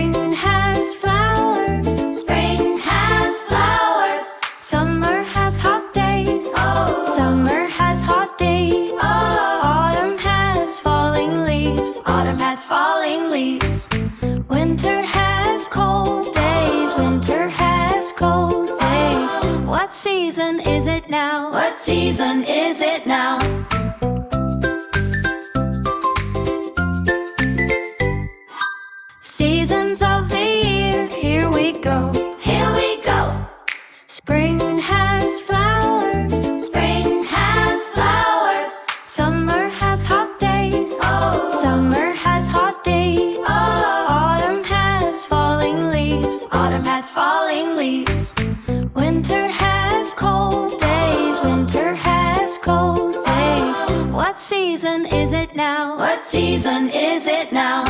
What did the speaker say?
Spring has flowers. Spring has flowers. Summer has hot days. Oh. Summer has hot days. Oh. Autumn has falling leaves. Autumn has falling leaves. Winter has cold days. Winter has cold days. What season is it now? What season is it now? Seasons of the year, here we go. Here we go. Spring has flowers. Spring has flowers. Summer has hot days. Oh. Summer has hot days. Oh. Autumn has falling leaves. Autumn has falling leaves. Winter has cold days. Winter has cold days. What season is it now? What season is it now?